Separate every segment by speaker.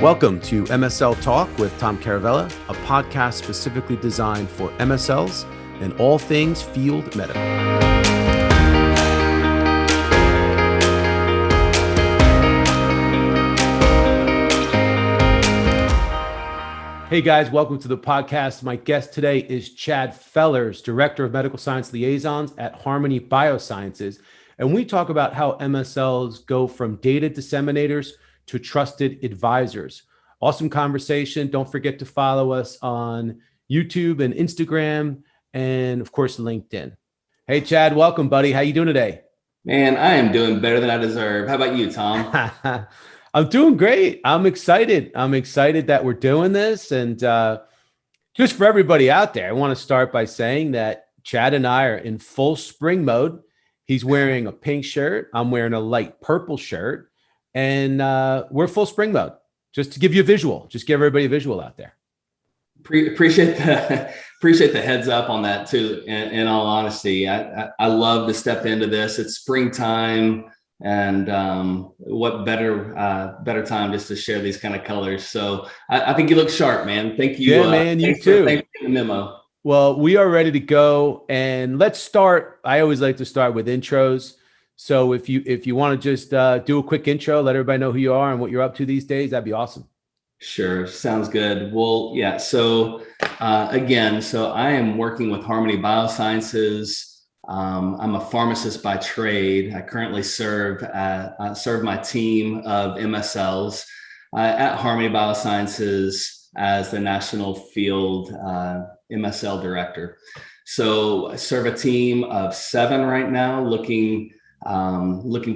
Speaker 1: Welcome to MSL Talk with Tom Caravela, a podcast specifically designed for MSLs and all things field medical. Hey guys, welcome to the podcast. My guest today is Chad Fellers, Director of Medical Science Liaisons at Harmony Biosciences. And we talk about how MSLs go from data disseminators to trusted advisors. Awesome conversation. Don't forget to follow us on YouTube and Instagram, and of course, LinkedIn. Hey, Chad, welcome, buddy. How you doing today?
Speaker 2: Man, I am doing better than I deserve. How about you, Tom?
Speaker 1: I'm doing great. I'm excited. That we're doing this. And just for everybody out there, I want to start by saying that Chad and I are in full spring mode. He's wearing a pink shirt. I'm wearing a light purple shirt. And we're full spring mode. Just to give you a visual, just give everybody a visual out there.
Speaker 2: Appreciate the heads up on that too. In all honesty, I love to step into this. It's springtime, and what better time just to share these kind of colors. So I think you look sharp, man. Thank you.
Speaker 1: Yeah, man, you too.
Speaker 2: Thank you for the memo.
Speaker 1: Well, we are ready to go, and let's start. I always like to start with intros. So if you want to just do a quick intro, let everybody know who you are and what you're up to these days, that'd be awesome.
Speaker 2: Sure. Sounds good. Well, yeah. So again, I am working with Harmony Biosciences. I'm a pharmacist by trade. I currently serve my team of MSLs at Harmony Biosciences as the National Field MSL Director. So I serve a team of 7 right now, looking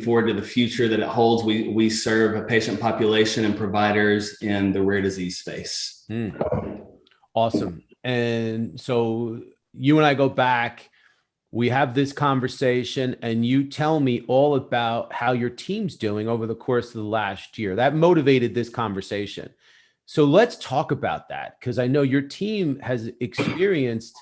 Speaker 2: forward to the future that it holds. We serve a patient population and providers in the rare disease space.
Speaker 1: Awesome. And so you and I go back, we have this conversation, and you tell me all about how your team's doing over the course of the last year. That motivated this conversation. So let's talk about that, because I know your team has experienced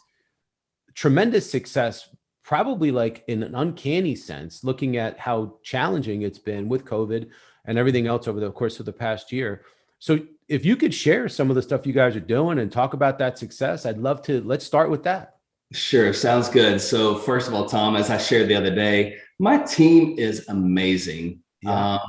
Speaker 1: tremendous success, probably like in an uncanny sense, looking at how challenging it's been with COVID and everything else over the course of the past year. So if you could share some of the stuff you guys are doing and talk about that success, I'd love to. Let's start with that.
Speaker 2: Sure. Sounds good. So first of all, Tom, as I shared the other day, my team is amazing. Yeah.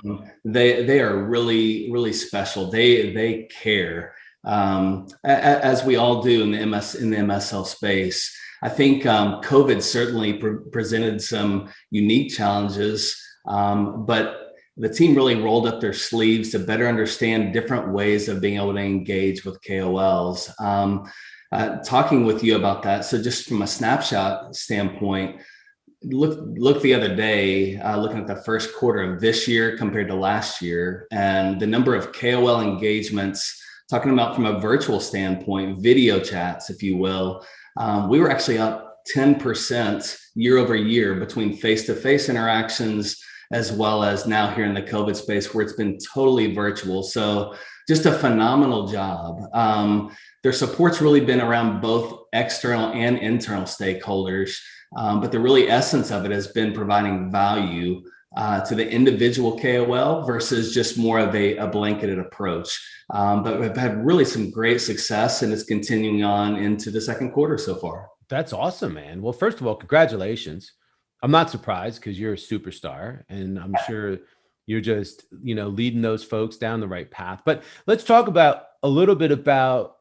Speaker 2: They are really, really special. They care, as we all do in the MSL space. I think COVID certainly presented some unique challenges, but the team really rolled up their sleeves to better understand different ways of being able to engage with KOLs. Talking with you about that. So just from a snapshot standpoint, look the other day, looking at the first quarter of this year compared to last year, and the number of KOL engagements, talking about from a virtual standpoint, video chats, if you will. We were actually up 10% year over year between face-to-face interactions, as well as now here in the COVID space where it's been totally virtual. So just a phenomenal job. Their support's really been around both external and internal stakeholders, but the really essence of it has been providing value to the individual KOL versus just more of a blanketed approach. But we've had really some great success, and it's continuing on into the second quarter so far.
Speaker 1: That's awesome, man. Well, first of all, congratulations. I'm not surprised because you're a superstar, and I'm sure you're just, leading those folks down the right path. But let's talk about a little bit about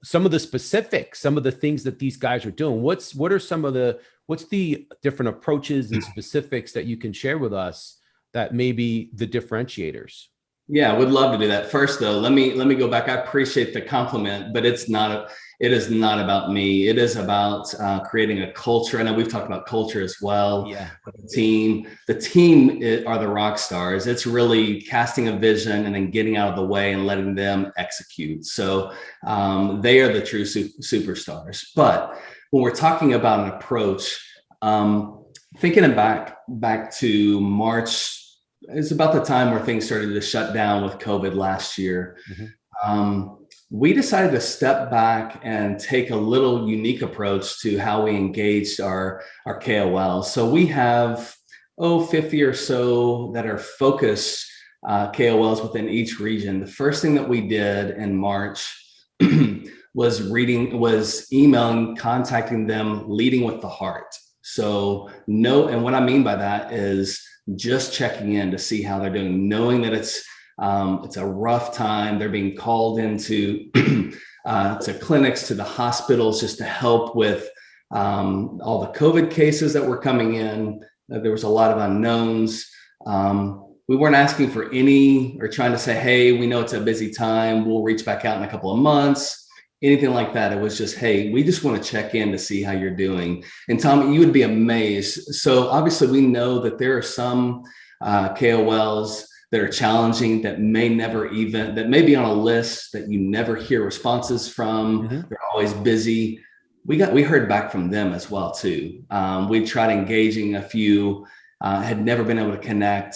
Speaker 1: some of the specifics, some of the things that these guys are doing. What's the different approaches and specifics that you can share with us that may be the differentiators?
Speaker 2: Yeah, I would love to do that. First, though, let me go back. I appreciate the compliment, but it is not about me. It is about creating a culture. I know we've talked about culture as well.
Speaker 1: Yeah.
Speaker 2: The team are the rock stars. It's really casting a vision and then getting out of the way and letting them execute. So they are the true superstars. But when we're talking about an approach, thinking back to March, it's about the time where things started to shut down with COVID last year. Mm-hmm. We decided to step back and take a little unique approach to how we engaged our KOLs. So we have 50 or so that are focused KOLs within each region, the first thing that we did in March was emailing, contacting them, leading with the heart. So and what I mean by that is just checking in to see how they're doing, knowing that it's a rough time. They're being called into to clinics, to the hospitals, just to help with all the COVID cases that were coming in. There was a lot of unknowns. We weren't asking for or trying to say, hey, we know it's a busy time, we'll reach back out in a couple of months, anything like that. It was just, hey, we just want to check in to see how you're doing. And Tom, you would be amazed. So obviously we know that there are some KOLs that are challenging, that may be on a list that you never hear responses from. Mm-hmm. They're always busy. We heard back from them as well too. We tried engaging a few, had never been able to connect,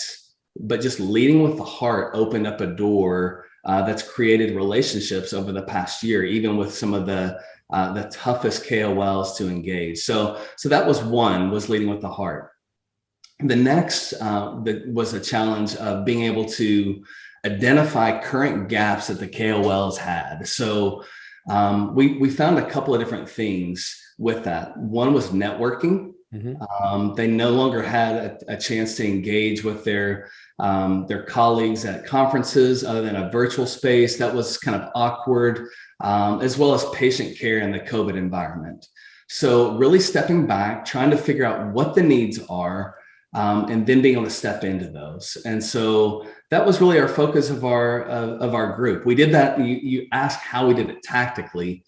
Speaker 2: but just leading with the heart opened up a door that's created relationships over the past year, even with some of the toughest KOLs to engage. So that was leading with the heart. The next that was a challenge of being able to identify current gaps that the KOLs had. So we found a couple of different things with that. One was networking. Mm-hmm. They no longer had a chance to engage with their colleagues at conferences other than a virtual space. That was kind of awkward, as well as patient care in the COVID environment. So really stepping back, trying to figure out what the needs are, and then being able to step into those. And so that was really our focus of our group. We did that. You asked how we did it tactically.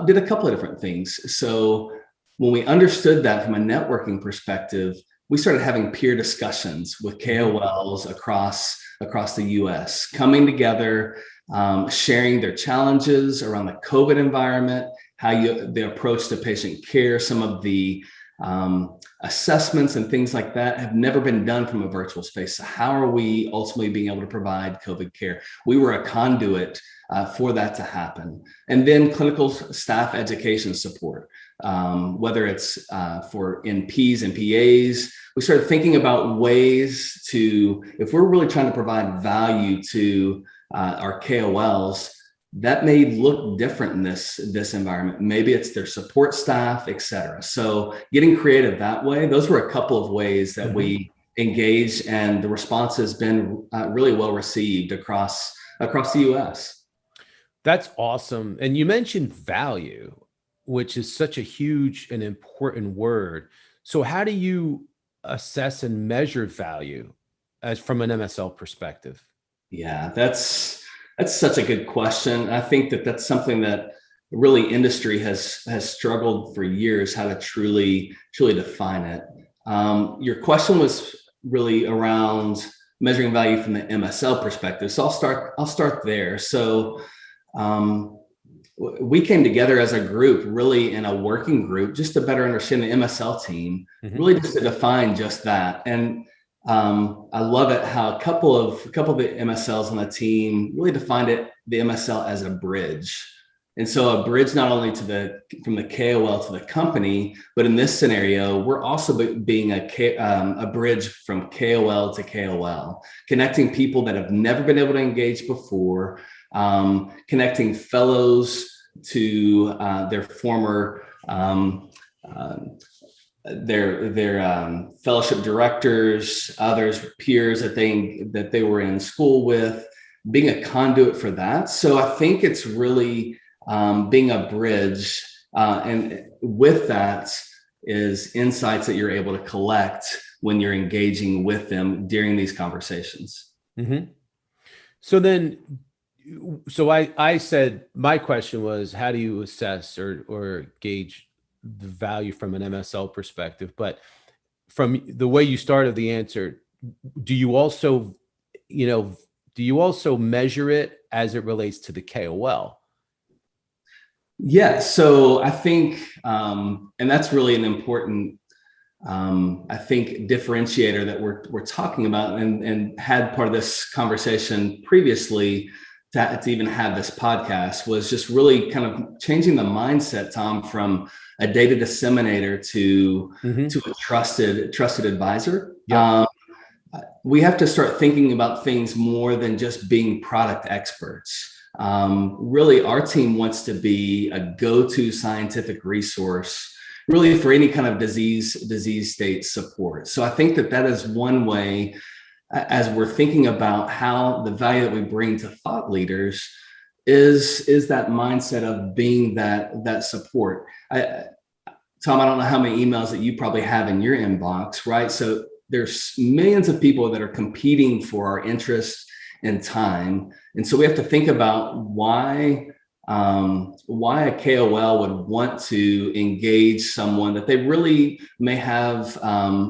Speaker 2: Did a couple of different things. So when we understood that from a networking perspective, we started having peer discussions with KOLs across the US, coming together, sharing their challenges around the COVID environment, the approach to patient care, some of the assessments and things like that have never been done from a virtual space. So how are we ultimately being able to provide COVID care? We were a conduit for that to happen. And then clinical staff education support, whether it's for NPs and PAs. We started thinking about ways if we're really trying to provide value to our KOLs, that may look different in this environment. Maybe it's their support staff, et cetera. So getting creative that way, those were a couple of ways that we engaged, and the response has been really well received across the US.
Speaker 1: That's awesome. And you mentioned value, which is such a huge and important word. So how do you assess and measure value from an MSL perspective?
Speaker 2: Yeah, that's such a good question. I think that's something that really industry has struggled for years, how to truly define it. Your question was really around measuring value from the MSL perspective. So I'll start there. So we came together as a group, really in a working group, just to better understand the MSL team, really just to define just that. And I love it how a couple of the MSLs on the team really defined the MSL as a bridge. And so a bridge not only from the KOL to the company, but in this scenario, we're also being a bridge from KOL to KOL, connecting people that have never been able to engage before, connecting fellows to their former their fellowship directors, others, peers that they were in school with, being a conduit for that. So I think it's really being a bridge, and with that is insights that you're able to collect when you're engaging with them during these conversations.
Speaker 1: Mm-hmm. So I said my question was, how do you assess or gauge the value from an MSL perspective? But from the way you started the answer, do you also measure it as it relates to the KOL?
Speaker 2: Yeah, so I think, and that's really an important, I think, differentiator that we're talking about, and had part of this conversation previously to even have this podcast, was just really kind of changing the mindset, Tom, from a data disseminator to a trusted advisor.
Speaker 1: Yep.
Speaker 2: we have to start thinking about things more than just being product experts. Really, our team wants to be a go-to scientific resource, really for any kind of disease state support. So I think that is one way, as we're thinking about how the value that we bring to thought leaders is that mindset of being that support. Tom, I don't know how many emails that you probably have in your inbox, right? So there's millions of people that are competing for our interest and time. And so we have to think about why a KOL would want to engage someone that they really may have,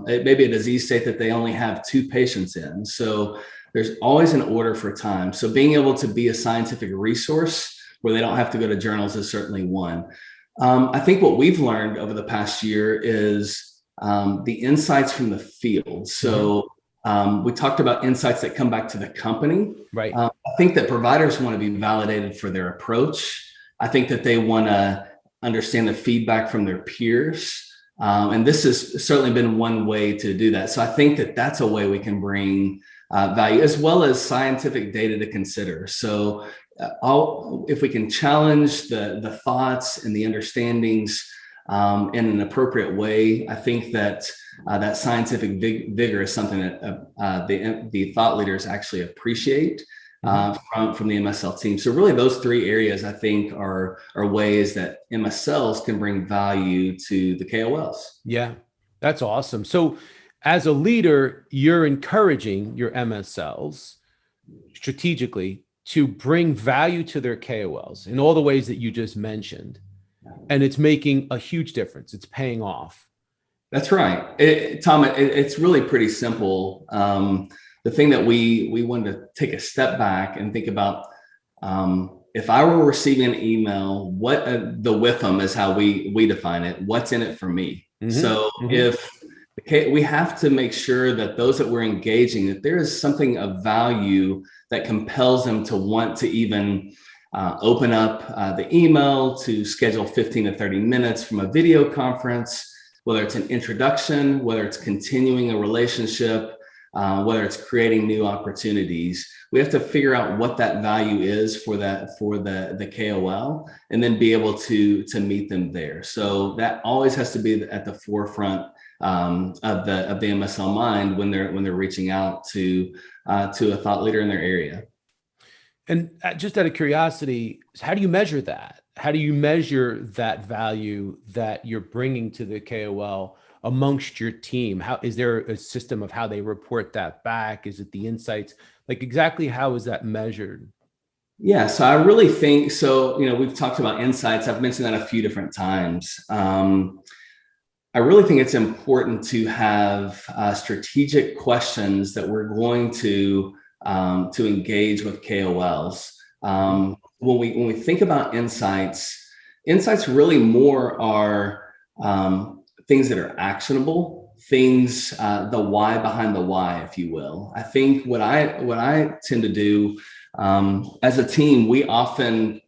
Speaker 2: it may be a disease state that they only have 2 patients in. So there's always an order for time. So being able to be a scientific resource where they don't have to go to journals is certainly one. I think what we've learned over the past year is the insights from the field. So we talked about insights that come back to the company.
Speaker 1: Right.
Speaker 2: I think that providers want to be validated for their approach. I think that they want to understand the feedback from their peers. And this has certainly been one way to do that. So I think that that's a way we can bring value, as well as scientific data to consider. So if we can challenge the thoughts and the understandings in an appropriate way, I think that that scientific vigor is something that the thought leaders actually appreciate from the MSL team. So really those 3 areas, I think, are ways that MSLs can bring value to the KOLs.
Speaker 1: Yeah, that's awesome. So as a leader, you're encouraging your MSLs strategically to bring value to their KOLs in all the ways that you just mentioned. And it's making a huge difference. It's paying off.
Speaker 2: That's right. Tom, it's really pretty simple. The thing that we wanted to take a step back and think about, if I were receiving an email, what the WIFM is how we define it. What's in it for me? So if we have to make sure that those that we're engaging, that there is something of value that compels them to want to even open up the email, to schedule 15 to 30 minutes from a video conference, whether it's an introduction, whether it's continuing a relationship, whether it's creating new opportunities. We have to figure out what that value is for the KOL, and then be able to meet them there. So that always has to be at the forefront of the MSL mind when they're reaching out to a thought leader in their area.
Speaker 1: And just out of curiosity, how do you measure that? How do you measure that value that you're bringing to the KOL amongst your team? How is there a system of how they report that back? Is it the insights? Like, exactly how is that measured?
Speaker 2: Yeah, so I really think so. We've talked about insights. I've mentioned that a few different times. I really think it's important to have strategic questions that we're going to engage with KOLs. When we think about insights really more are things that are actionable, things, the why behind the why, if you will. I think what I tend to do as a team, we often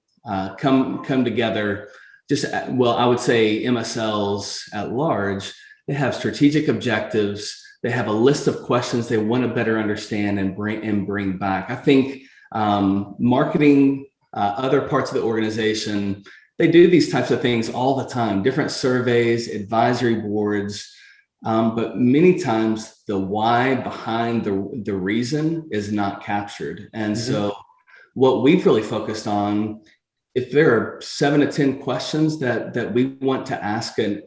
Speaker 2: come together. I would say MSLs at large, they have strategic objectives. They have a list of questions they want to better understand and bring back. I think marketing, other parts of the organization, they do these types of things all the time, different surveys, advisory boards, but many times the why behind the reason is not captured. And so what we've really focused on, if there are 7 to 10 questions that we want to ask a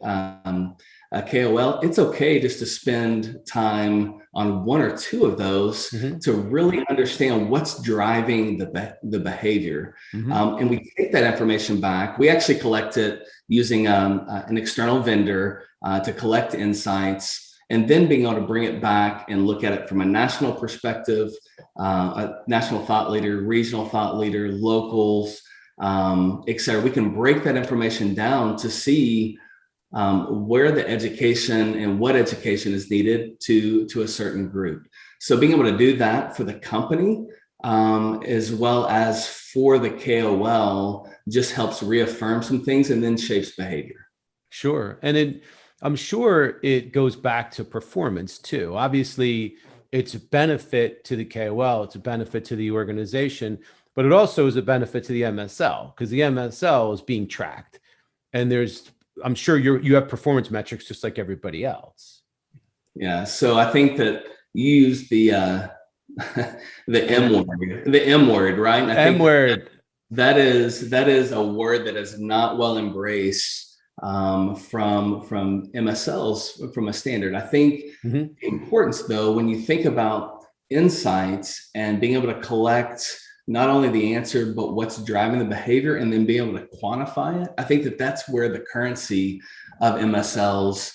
Speaker 2: KOL, it's okay just to spend time on 1 or 2 of those to really understand what's driving the behavior. And we take that information back. We actually collect it using an external vendor to collect insights, and then being able to bring it back and look at it from a national perspective, a national thought leader, regional thought leader, locals, et cetera. We can break that information down to see where the education and what education is needed to a certain group. So being able to do that for the company, as well as for the KOL, just helps reaffirm some things and then shapes behavior.
Speaker 1: Sure. And I'm sure it goes back to performance too. Obviously, it's a benefit to the KOL, it's a benefit to the organization, but it also is a benefit to the MSL because the MSL is being tracked. And I'm sure you have performance metrics just like everybody else.
Speaker 2: Yeah. So I think that you use the the M word, right? And I think
Speaker 1: M word.
Speaker 2: that is a word that is not well embraced from MSLs from a standard. I think the importance, though, when you think about insights and being able to collect not only the answer but what's driving the behavior and then being able to quantify it, I think that that's where the currency of MSLs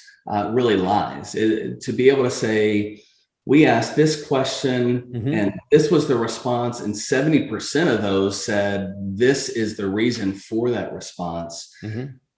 Speaker 2: really lies. To be able to say, we asked this question and this was the response, and 70% of those said this is the reason for that response.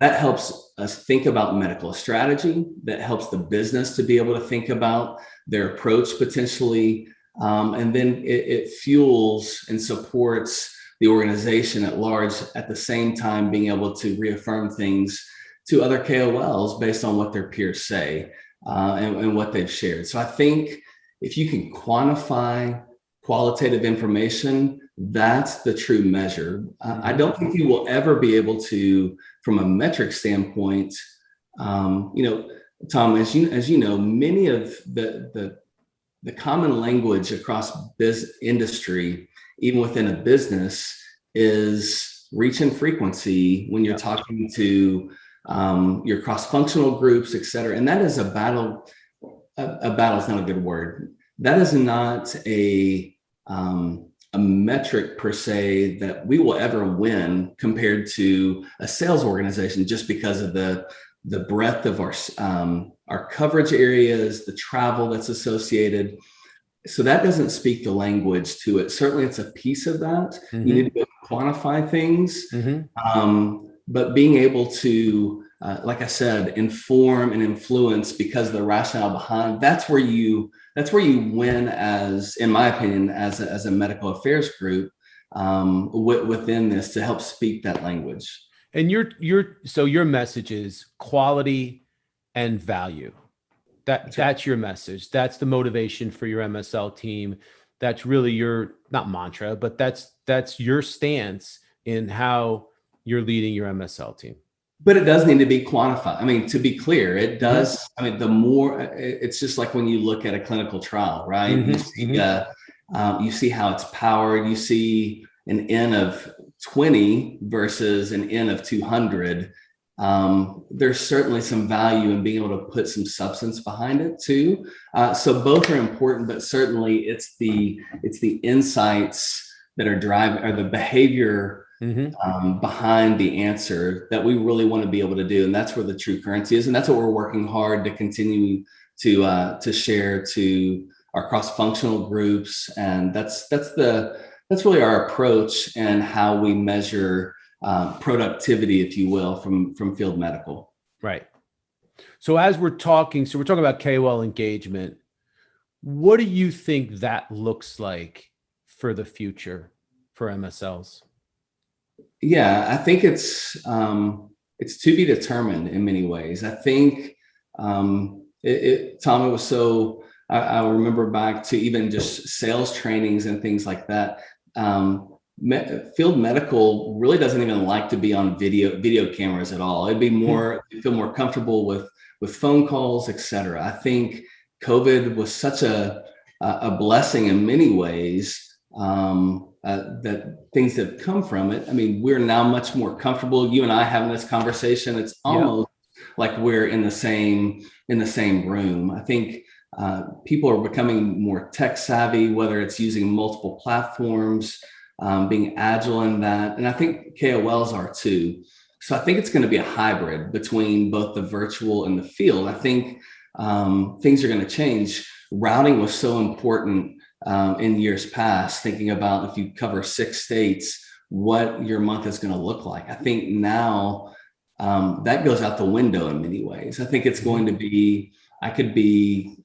Speaker 2: That helps us think about medical strategy. That helps the business to be able to think about their approach potentially. And then it fuels and supports the organization at large, at the same time being able to reaffirm things to other KOLs based on what their peers say and what they've shared. So I think if you can quantify qualitative information, that's the true measure. I don't think you will ever be able to, from a metric standpoint, Tom, as you know, many of the common language across industry, even within a business, is reach and frequency when you're talking to your cross-functional groups, et cetera. And that is a battle is not a good word. That is not a metric per se that we will ever win compared to a sales organization, just because of the breadth of our coverage areas, the travel that's associated. So that doesn't speak the language to it. Certainly it's a piece of that. You need to quantify things, but being able to, like I said, inform and influence because of the rationale behind, that's where you win, as, in my opinion, as a medical affairs group within this, to help speak that language.
Speaker 1: And your message is quality and value. That's your message. That's the motivation for your MSL team. That's really your, not mantra, but that's your stance in how you're leading your MSL team.
Speaker 2: But it does need to be quantified. I mean, to be clear, it does. I mean, the more, it's just like when you look at a clinical trial, right? You see how it's powered. You see an N of 20 versus an N of 200. There's certainly some value in being able to put some substance behind it too. So both are important, but certainly it's the insights that are driving, or the behavior behind the answer that we really want to be able to do. And that's where the true currency is. And that's what we're working hard to continue to share to our cross-functional groups. And that's really our approach and how we measure productivity, if you will, from field medical.
Speaker 1: Right. So as we're talking about KOL engagement. What do you think that looks like for the future for MSLs?
Speaker 2: Yeah, I think it's to be determined in many ways. I think Tom, it was so. I remember back to even just sales trainings and things like that. Field medical really doesn't even like to be on video cameras at all. It'd be more, feel more comfortable with phone calls, et cetera. I think COVID was such a blessing in many ways, that things that come from it. I mean, we're now much more comfortable. You and I having this conversation, it's almost like we're in the same room. I think people are becoming more tech savvy, whether it's using multiple platforms, being agile in that. And I think KOLs are too. So I think it's going to be a hybrid between both the virtual and the field. I think things are going to change. Routing was so important in years past, thinking about if you cover 6 states, what your month is going to look like. I think now that goes out the window in many ways. I think it's going to be, I could be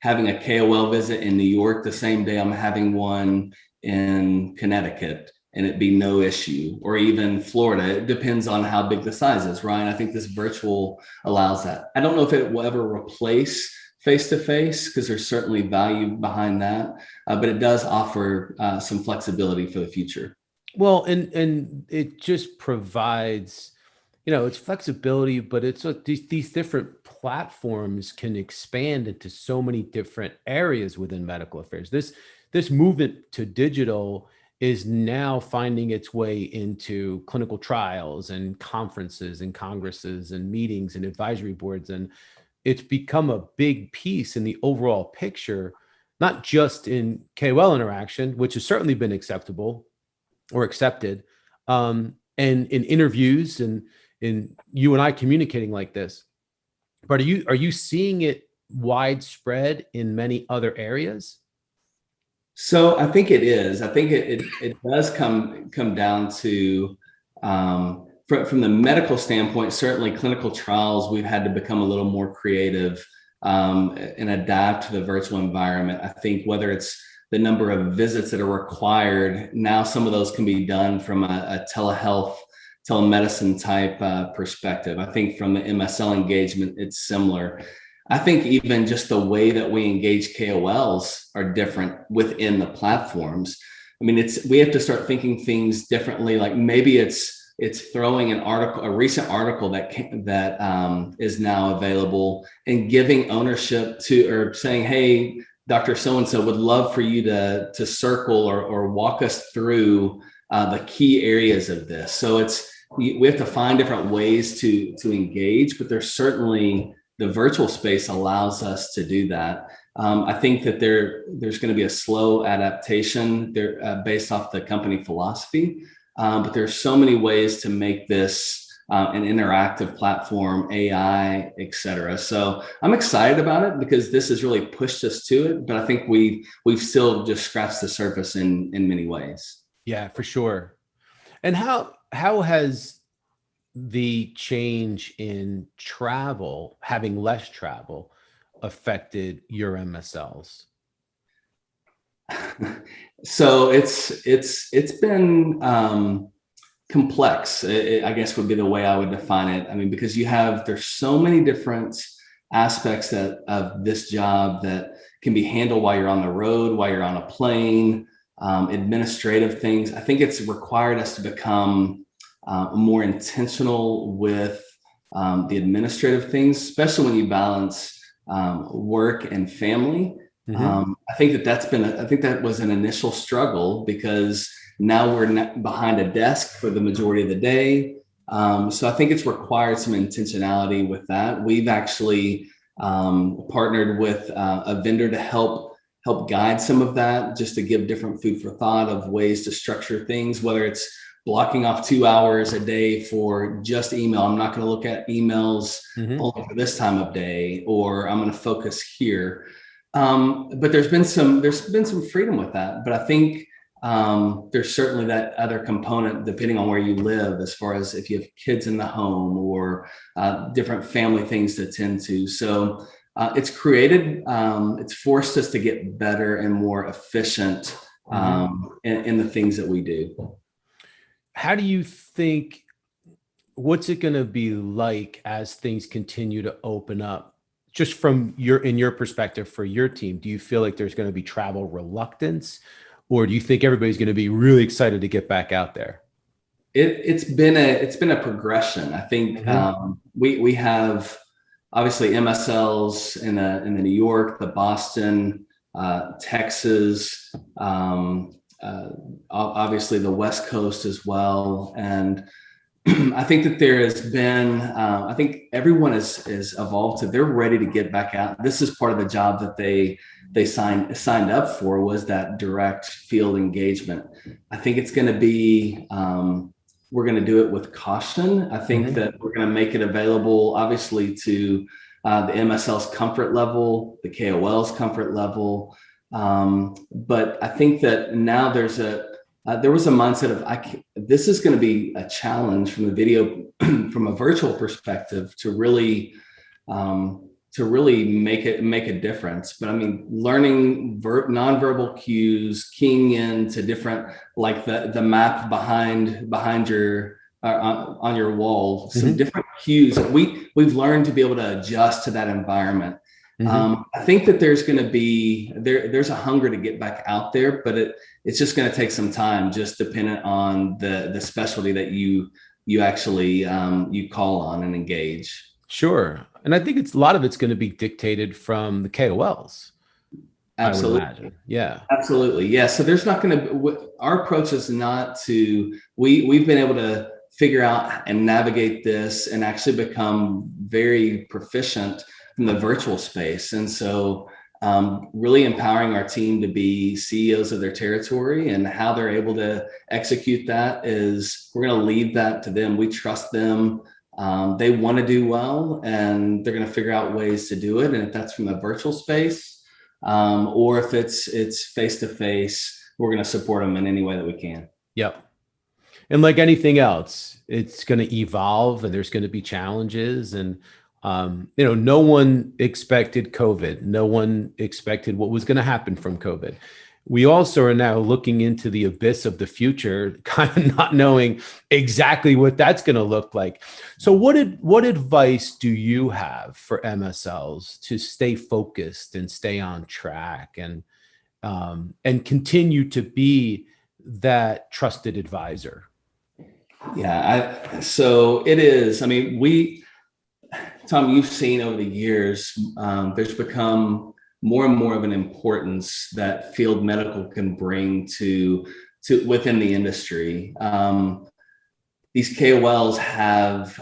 Speaker 2: having a KOL visit in New York the same day I'm having one in Connecticut, and it'd be no issue, or even Florida. It depends on how big the size is, right? I think this virtual allows that. I don't know if it will ever replace face-to-face because there's certainly value behind that, but it does offer some flexibility for the future.
Speaker 1: Well, and it just provides, it's flexibility, but it's these different platforms can expand into so many different areas within medical affairs. This movement to digital is now finding its way into clinical trials and conferences and congresses and meetings and advisory boards, and it's become a big piece in the overall picture, not just in KOL interaction, which has certainly been acceptable or accepted, and in interviews and in you and I communicating like this. But are you seeing it widespread in many other areas?
Speaker 2: So I think it is. I think it does come down to from the medical standpoint. Certainly, clinical trials, we've had to become a little more creative and adapt to the virtual environment. I think whether it's the number of visits that are required now, some of those can be done from a telehealth, telemedicine type perspective. I think from the MSL engagement, it's similar. I think even just the way that we engage KOLs are different within the platforms. I mean, we have to start thinking things differently. Like maybe it's throwing a recent article that is now available and giving ownership to, or saying, hey, Dr. So-and-so would love for you to circle or walk us through the key areas of this. So we have to find different ways to engage, but there's certainly the virtual space allows us to do that. I think that there's going to be a slow adaptation there based off the company philosophy, but there's so many ways to make this an interactive platform, AI, et cetera. So I'm excited about it because this has really pushed us to it, but I think we've still just scratched the surface in many ways.
Speaker 1: Yeah, for sure. And how has the change in travel, having less travel, affected your MSLs?
Speaker 2: So it's been complex, I guess would be the way I would define it. I mean, because there's so many different aspects of this job that can be handled while you're on the road, while you're on a plane, administrative things. I think it's required us to become more intentional with the administrative things, especially when you balance work and family. Mm-hmm. I think that was an initial struggle because now we're behind a desk for the majority of the day. So I think it's required some intentionality with that. We've actually partnered with a vendor to help guide some of that, just to give different food for thought of ways to structure things, whether it's blocking off 2 hours a day for just email. I'm not going to look at emails only for this time of day, or I'm going to focus here. But there's been some freedom with that. But I think there's certainly that other component, depending on where you live, as far as if you have kids in the home or different family things to tend to. So it's forced us to get better and more efficient in the things that we do.
Speaker 1: How do you think, what's it going to be like as things continue to open up? Just from in your perspective for your team, do you feel like there's going to be travel reluctance, or do you think everybody's going to be really excited to get back out there?
Speaker 2: It's been a progression. I think we have obviously MSLs in the New York, the Boston, Texas, obviously the West Coast as well. And I think that there has been, I think everyone is evolved to, they're ready to get back out. This is part of the job that they signed up for, was that direct field engagement. I think it's going to be, we're going to do it with caution. I think that we're going to make it available, obviously, to the MSL's comfort level, the KOL's comfort level. But I think that now there was a mindset of this is going to be a challenge from the video, from a virtual perspective, to really make a difference. But I mean, learning nonverbal cues, keying into different, like the map behind your on your wall, some different cues that we've learned to be able to adjust to that environment. I think that there's going to be there's a hunger to get back out there, but it's just going to take some time, just dependent on the specialty that you actually you call on and engage.
Speaker 1: Sure. And I think a lot of it's going to be dictated from the KOLs.
Speaker 2: Absolutely.
Speaker 1: I would imagine. Yeah.
Speaker 2: Absolutely. Yeah. So there's not going to, our approach is not to, we've been able to figure out and navigate this and actually become very proficient in the virtual space. And so really empowering our team to be CEOs of their territory, and how they're able to execute that is, we're going to leave that to them. We trust them. They want to do well, and they're going to figure out ways to do it. And if that's from a virtual space, or if it's face to face, we're going to support them in any way that we can.
Speaker 1: Yep. And like anything else, it's going to evolve, and there's going to be challenges. And no one expected COVID. No one expected what was going to happen from COVID. We also are now looking into the abyss of the future, kind of not knowing exactly what that's going to look like. So what advice do you have for MSLs to stay focused and stay on track and continue to be that trusted advisor?
Speaker 2: Yeah, so it is. I mean, Tom, you've seen over the years, there's become more and more of an importance that field medical can bring to within the industry. These KOLs have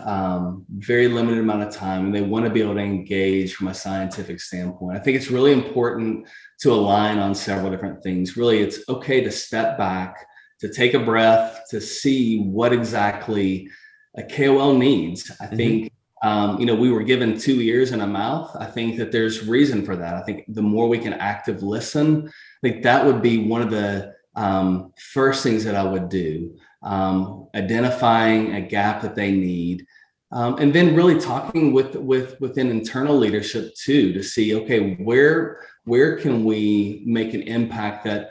Speaker 2: very limited amount of time, and they want to be able to engage from a scientific standpoint. I think it's really important to align on several different things. Really, it's okay to step back, to take a breath, to see what exactly a KOL needs. I think we were given 2 ears and a mouth. I think that there's reason for that. I think the more we can active listen, I think that would be one of the first things that I would do. Identifying a gap that they need, and then really talking within internal leadership too, to see, okay, where can we make an impact that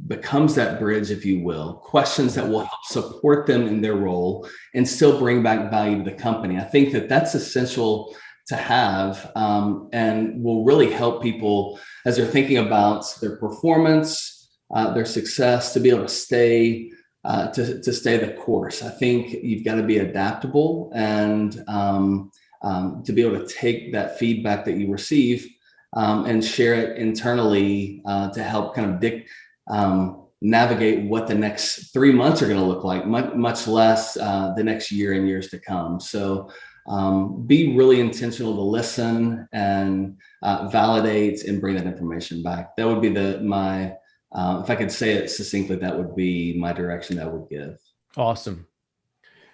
Speaker 2: becomes that bridge, if you will, questions that will help support them in their role and still bring back value to the company. I think that that's essential to have, and will really help people as they're thinking about their performance, their success, to be able to stay the course. I think you've got to be adaptable, and to be able to take that feedback that you receive and share it internally to help kind of navigate what the next 3 months are going to look like, much less the next year and years to come. So be really intentional to listen and validate and bring that information back. That would be if I could say it succinctly, that would be my direction that I would give.
Speaker 1: Awesome.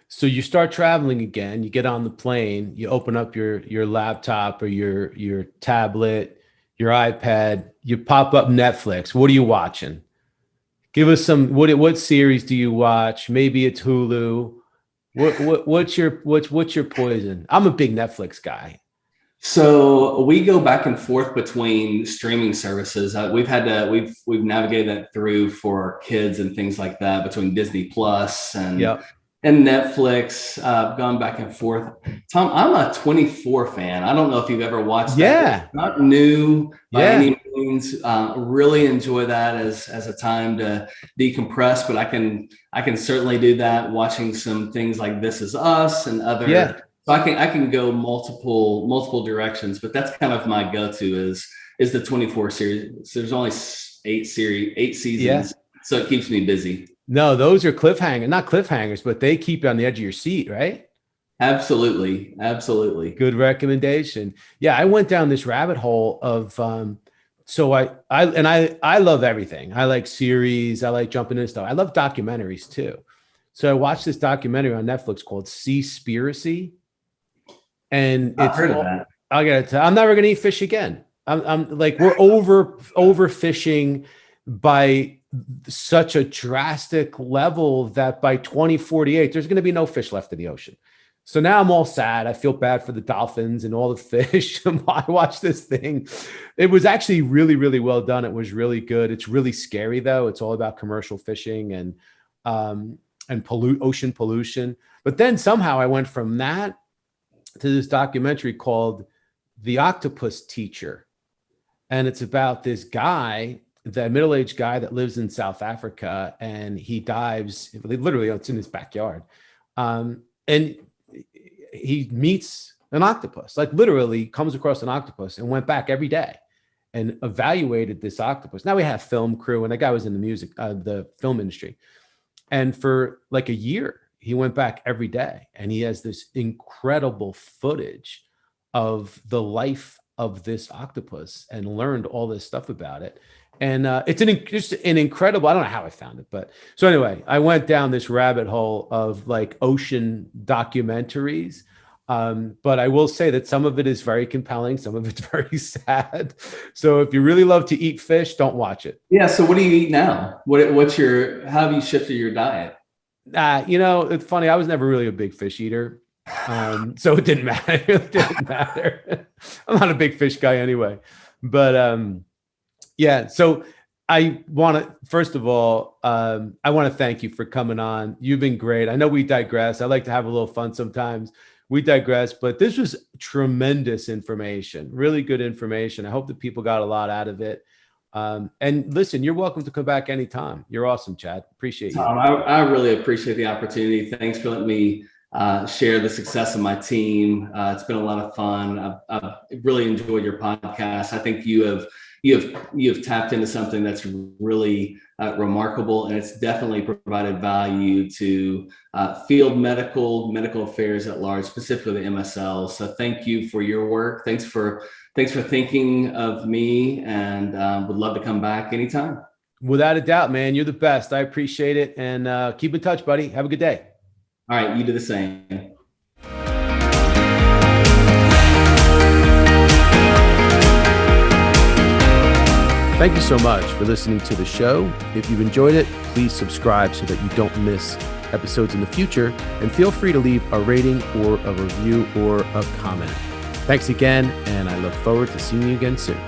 Speaker 1: So you start traveling again, you get on the plane, you open up your laptop or your tablet, your iPad, you pop up Netflix. What are you watching? Give us some, what series do you watch? Maybe it's Hulu. What's your poison? I'm a big Netflix guy.
Speaker 2: So we go back and forth between streaming services. We've navigated that through for our kids and things like that, between Disney Plus and Netflix. Gone back and forth. Tom, I'm a 24 fan. I don't know if you've ever watched that.
Speaker 1: Yeah.
Speaker 2: It's not new by any means. Really enjoy that as a time to decompress, but I can certainly do that watching some things like This Is Us and other. Yeah. So I can go multiple directions, but that's kind of my go-to is the 24 series. There's only 8 seasons, so it keeps me busy.
Speaker 1: No, those are not cliffhangers, but they keep you on the edge of your seat, right?
Speaker 2: Absolutely.
Speaker 1: Good recommendation. Yeah, I went down this rabbit hole of so I love everything. I like series. I like jumping into stuff. I love documentaries too. So I watched this documentary on Netflix called Seaspiracy. And
Speaker 2: I've heard of that.
Speaker 1: I gotta tell, I'm never gonna eat fish again. I'm like, we're overfishing by such a drastic level that by 2048, there's gonna be no fish left in the ocean. So now I'm all sad. I feel bad for the dolphins and all the fish. I watched this thing. It was actually really, really well done. It was really good. It's really scary though. It's all about commercial fishing and ocean pollution. But then somehow I went from that to this documentary called The Octopus Teacher. And it's about this guy, the middle-aged guy that lives in South Africa, and he dives, literally it's in his backyard. And he meets an octopus, like literally comes across an octopus, and went back every day and evaluated this octopus. Now we have film crew, and the guy was in the film industry. And for like a year, he went back every day, and he has this incredible footage of the life of this octopus and learned all this stuff about it. And it's just an incredible, I don't know how I found it, but so anyway, I went down this rabbit hole of like ocean documentaries. But I will say that some of it is very compelling. Some of it's very sad. So if you really love to eat fish, don't watch it.
Speaker 2: Yeah. So what do you eat now? How have you shifted your diet?
Speaker 1: It's funny. I was never really a big fish eater. So it didn't matter. It didn't matter. I'm not a big fish guy anyway, but, yeah. So I want to, first of all, I want to thank you for coming on. You've been great. I know we digress. I like to have a little fun sometimes. We digress, but this was tremendous information, really good information. I hope that people got a lot out of it. And listen, you're welcome to come back anytime. You're awesome, Chad. Appreciate you.
Speaker 2: I really appreciate the opportunity. Thanks for letting me share the success of my team. It's been a lot of fun. I've really enjoyed your podcast. I think you have tapped into something that's really remarkable, and it's definitely provided value to field medical affairs at large, specifically the MSL. So thank you for your work. Thanks for thinking of me, and would love to come back anytime.
Speaker 1: Without a doubt, man, you're the best. I appreciate it, and keep in touch, buddy. Have a good day.
Speaker 2: All right, you do the same.
Speaker 1: Thank you so much for listening to the show. If you've enjoyed it, please subscribe so that you don't miss episodes in the future, and feel free to leave a rating or a review or a comment. Thanks again, and I look forward to seeing you again soon.